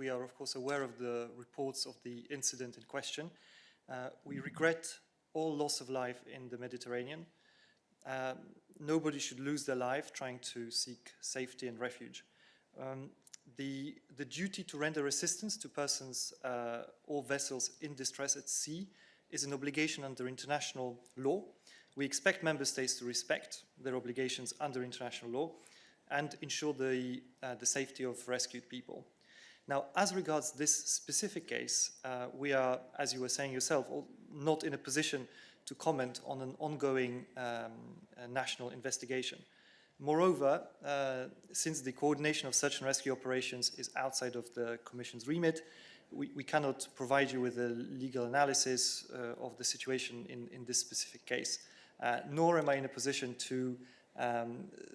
We are, of course, aware of the reports of the incident in question. We regret all loss of life in the Mediterranean. Nobody should lose their life trying to seek safety and refuge. The duty to render assistance to persons or vessels in distress at sea is an obligation under international law. We expect member states to respect their obligations under international law and ensure the safety of rescued people. Now, as regards this specific case, we are, as you were saying yourself, not in a position to comment on an ongoing national investigation. Moreover, since the coordination of search and rescue operations is outside of the Commission's remit, we cannot provide you with a legal analysis of the situation in this specific case, nor am I in a position to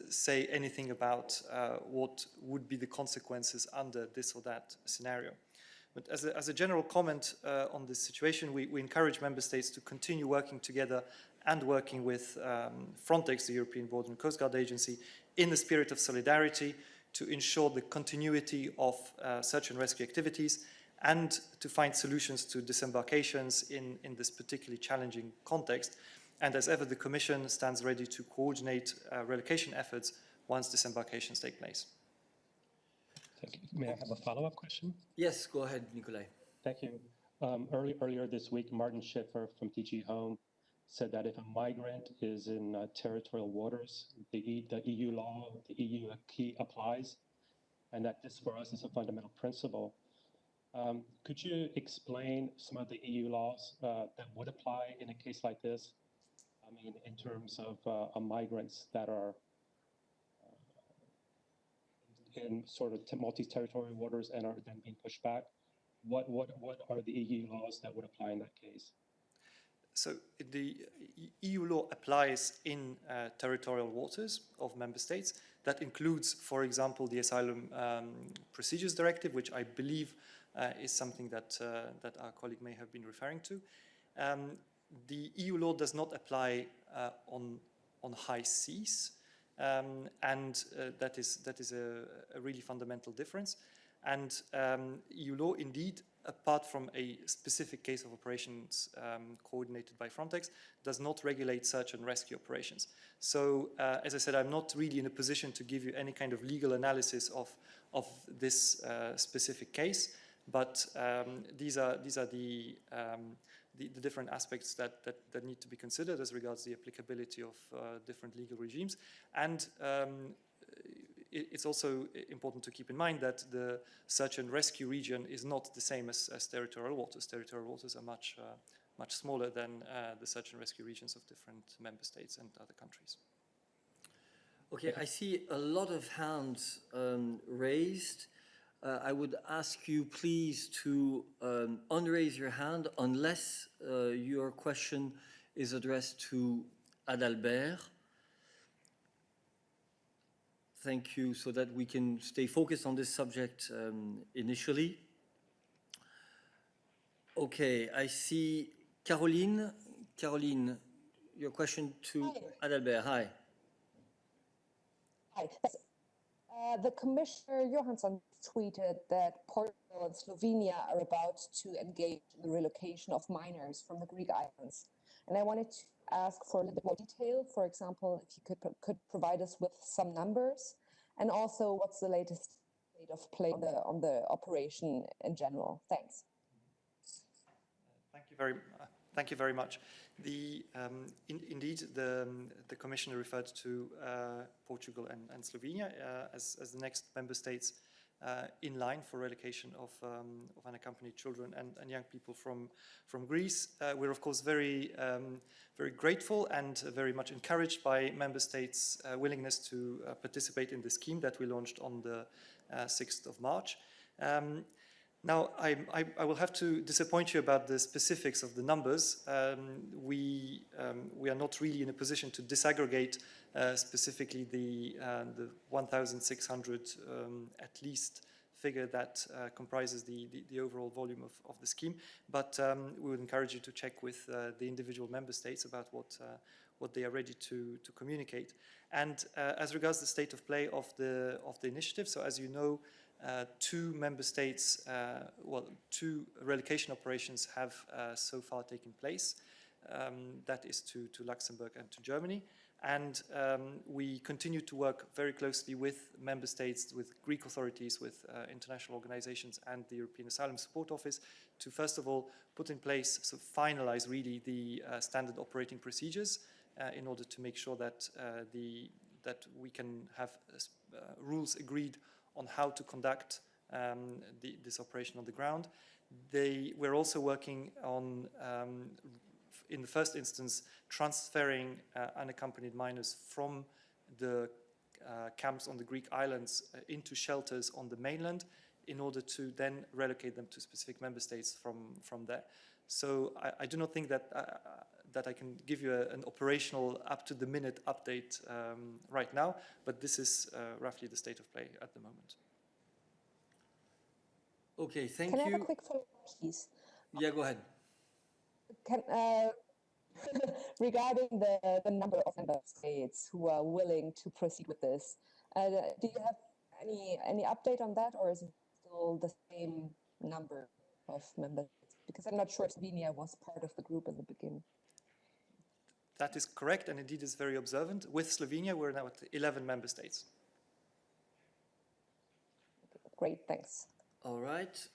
say anything about what would be the consequences under this or that scenario. But as a general comment on this situation, we encourage member states to continue working together and working with Frontex, the European Border and Coast Guard Agency, in the spirit of solidarity to ensure the continuity of search and rescue activities and to find solutions to disembarkations in this particularly challenging context. And as ever, the Commission stands ready to coordinate relocation efforts once disembarkations take place. Thank you. May I have a follow-up question? Yes, go ahead, Nikolai. Thank you. Earlier this week, Martin Schiffer from DG Home said that if a migrant is in territorial waters, the EU law, the EU acquis applies, and that this for us is a fundamental principle. Could you explain some of the EU laws that would apply in a case like this? I mean, in terms of migrants that are in sort of multi-territorial waters and are then being pushed back. What are the EU laws that would apply in that case? So the EU law applies in territorial waters of member states. That includes, for example, the Asylum Procedures Directive, which I believe is something that our colleague may have been referring to. The EU law does not apply on high seas, and that is a really fundamental difference. And EU law, indeed, apart from a specific case of operations coordinated by Frontex, does not regulate search and rescue operations. So, as I said, I'm not really in a position to give you any kind of legal analysis of this specific case, but these are the different aspects that need to be considered as regards the applicability of different legal regimes. And it's also important to keep in mind that the search and rescue region is not the same as territorial waters. Territorial waters are much smaller than the search and rescue regions of different member states and other countries. Okay, I see a lot of hands raised. I would ask you please to unraise your hand unless your question is addressed to Adalbert. Thank you, so that we can stay focused on this subject initially. Okay, I see Caroline. Caroline, your question to Adalbert. Hi. Hi. The Commissioner Johansson tweeted that Portugal and Slovenia are about to engage in the relocation of minors from the Greek islands. And I wanted to ask for a little bit more detail. For example, if you could provide us with some numbers, and also what's the latest state of play on the operation in general. Thanks. Thank you very much. Indeed, the Commissioner referred to Portugal and Slovenia as the next member states in line for relocation of unaccompanied children and young people from Greece. We're of course very grateful and very much encouraged by member states' willingness to participate in the scheme that we launched on the 6th of March. Now, I will have to disappoint you about the specifics of the numbers. We are not really in a position to disaggregate specifically the 1,600 at least figure that comprises the overall volume of the scheme. But we would encourage you to check with the individual member states about what they are ready to communicate. And as regards the state of play of the initiative, so as you know, Two member states, two relocation operations have so far taken place. That is to Luxembourg and to Germany. And we continue to work very closely with member states, with Greek authorities, with international organizations and the European Asylum Support Office to first of all put in place, so finalize really the standard operating procedures in order to make sure that, that we can have rules agreed on how to conduct this operation on the ground. We're also working on in the first instance, transferring unaccompanied minors from the camps on the Greek islands into shelters on the mainland in order to then relocate them to specific member states from there. So I do not think that, that I can give you an operational up-to-the-minute update right now, but this is roughly the state of play at the moment. Okay, thank Can you. I have a quick follow-up, please? Yeah, go ahead. Can, regarding the number of member states who are willing to proceed with this, do you have any update on that, or is it still the same number of member states? Because I'm not sure if Slovenia was part of the group in the beginning. That is correct, and indeed is very observant. With Slovenia, we're now at 11 member states. Great, thanks. All right.